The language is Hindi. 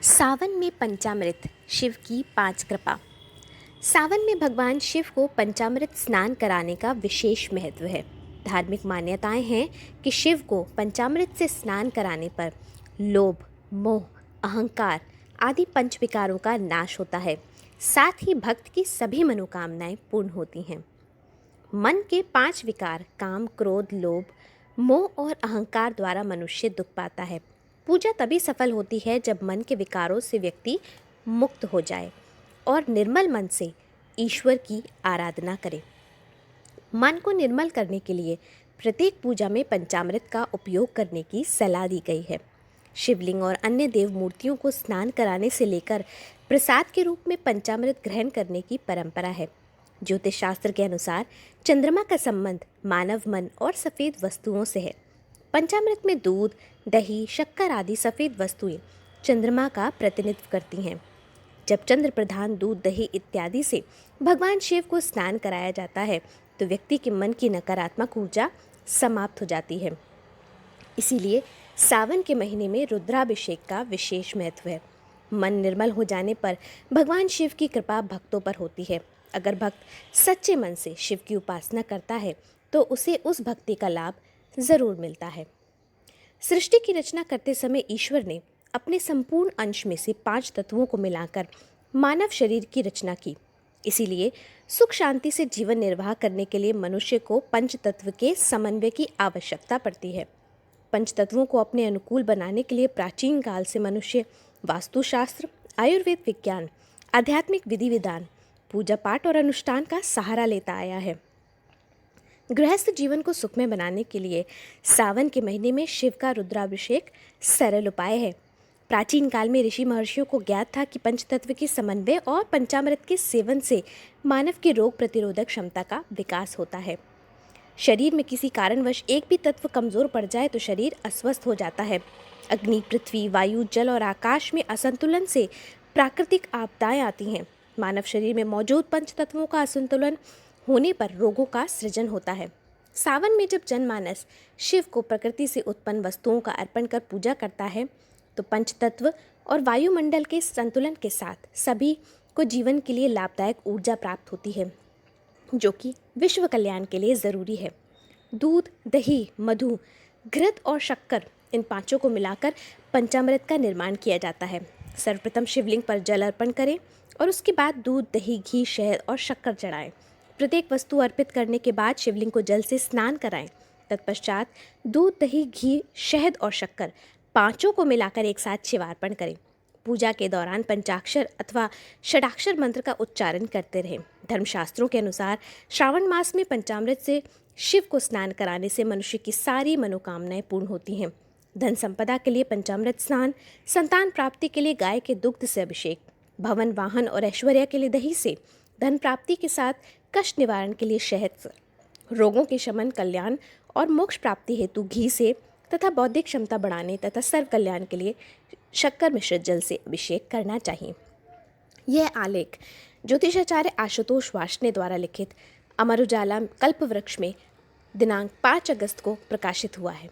सावन में पंचामृत, शिव की 5 कृपा। सावन में भगवान शिव को पंचामृत स्नान कराने का विशेष महत्व है। धार्मिक मान्यताएं हैं कि शिव को पंचामृत से स्नान कराने पर लोभ, मोह, अहंकार आदि पंच विकारों का नाश होता है। साथ ही भक्त की सभी मनोकामनाएं पूर्ण होती हैं। मन के 5 विकार काम, क्रोध, लोभ, मोह और अहंकार द्वारा मनुष्य दुख पाता है। पूजा तभी सफल होती है जब मन के विकारों से व्यक्ति मुक्त हो जाए और निर्मल मन से ईश्वर की आराधना करे। मन को निर्मल करने के लिए प्रत्येक पूजा में पंचामृत का उपयोग करने की सलाह दी गई है। शिवलिंग और अन्य देव मूर्तियों को स्नान कराने से लेकर प्रसाद के रूप में पंचामृत ग्रहण करने की परंपरा है। ज्योतिष शास्त्र के अनुसार चंद्रमा का संबंध मानव मन और सफ़ेद वस्तुओं से है। पंचामृत में दूध, दही, शक्कर आदि सफ़ेद वस्तुएं चंद्रमा का प्रतिनिधित्व करती हैं। जब चंद्र प्रधान दूध, दही इत्यादि से भगवान शिव को स्नान कराया जाता है तो व्यक्ति के मन की नकारात्मक ऊर्जा समाप्त हो जाती है। इसीलिए सावन के महीने में रुद्राभिषेक का विशेष महत्व है। मन निर्मल हो जाने पर भगवान शिव की कृपा भक्तों पर होती है। अगर भक्त सच्चे मन से शिव की उपासना करता है तो उसे उस भक्ति का लाभ ज़रूर मिलता है। सृष्टि की रचना करते समय ईश्वर ने अपने संपूर्ण अंश में से 5 तत्वों को मिलाकर मानव शरीर की रचना की। इसीलिए सुख शांति से जीवन निर्वाह करने के लिए मनुष्य को पंच तत्व के समन्वय की आवश्यकता पड़ती है। पंच तत्वों को अपने अनुकूल बनाने के लिए प्राचीन काल से मनुष्य वास्तुशास्त्र, आयुर्वेद विज्ञान, आध्यात्मिक विधि विधान, पूजा पाठ और अनुष्ठान का सहारा लेता आया है। गृहस्थ जीवन को सुखमय बनाने के लिए सावन के महीने में शिव का रुद्राभिषेक सरल उपाय है। प्राचीन काल में ऋषि महर्षियों को ज्ञात था कि पंचतत्व के समन्वय और पंचामृत के सेवन से मानव की रोग प्रतिरोधक क्षमता का विकास होता है। शरीर में किसी कारणवश एक भी तत्व कमज़ोर पड़ जाए तो शरीर अस्वस्थ हो जाता है। अग्नि, पृथ्वी, वायु, जल और आकाश में असंतुलन से प्राकृतिक आपदाएं आती हैं। मानव शरीर में मौजूद पंच तत्वों का असंतुलन होने पर रोगों का सृजन होता है। सावन में जब जनमानस शिव को प्रकृति से उत्पन्न वस्तुओं का अर्पण कर पूजा करता है तो पंचतत्व और वायुमंडल के संतुलन के साथ सभी को जीवन के लिए लाभदायक ऊर्जा प्राप्त होती है, जो कि विश्व कल्याण के लिए ज़रूरी है। दूध, दही, मधु, घृत और शक्कर, इन 5 को मिलाकर पंचामृत का निर्माण किया जाता है। सर्वप्रथम शिवलिंग पर जल अर्पण करें और उसके बाद दूध, दही, घी, शहद और शक्कर चढ़ाएं। प्रत्येक वस्तु अर्पित करने के बाद शिवलिंग को जल से स्नान कराएं। तत्पश्चात दूध, दही, घी, शहद और शक्कर 5 को मिलाकर एक साथ शिवार्पण करें। पूजा के दौरान पंचाक्षर अथवा षडाक्षर मंत्र का उच्चारण करते रहें। धर्मशास्त्रों के अनुसार श्रावण मास में पंचामृत से शिव को स्नान कराने से मनुष्य की सारी मनोकामनाएं पूर्ण होती हैं। धन संपदा के लिए पंचामृत स्नान, संतान प्राप्ति के लिए गाय के दुग्ध से अभिषेक, भवन, वाहन और ऐश्वर्य के लिए दही से, धन प्राप्ति के साथ कष्ट निवारण के लिए शहद से, रोगों के शमन, कल्याण और मोक्ष प्राप्ति हेतु घी से तथा बौद्धिक क्षमता बढ़ाने तथा सर्व कल्याण के लिए शक्कर मिश्रित जल से अभिषेक करना चाहिए। यह आलेख ज्योतिषाचार्य आशुतोष वार्ष्णेय द्वारा लिखित अमर उजाला कल्पवृक्ष में दिनांक 5 अगस्त को प्रकाशित हुआ है।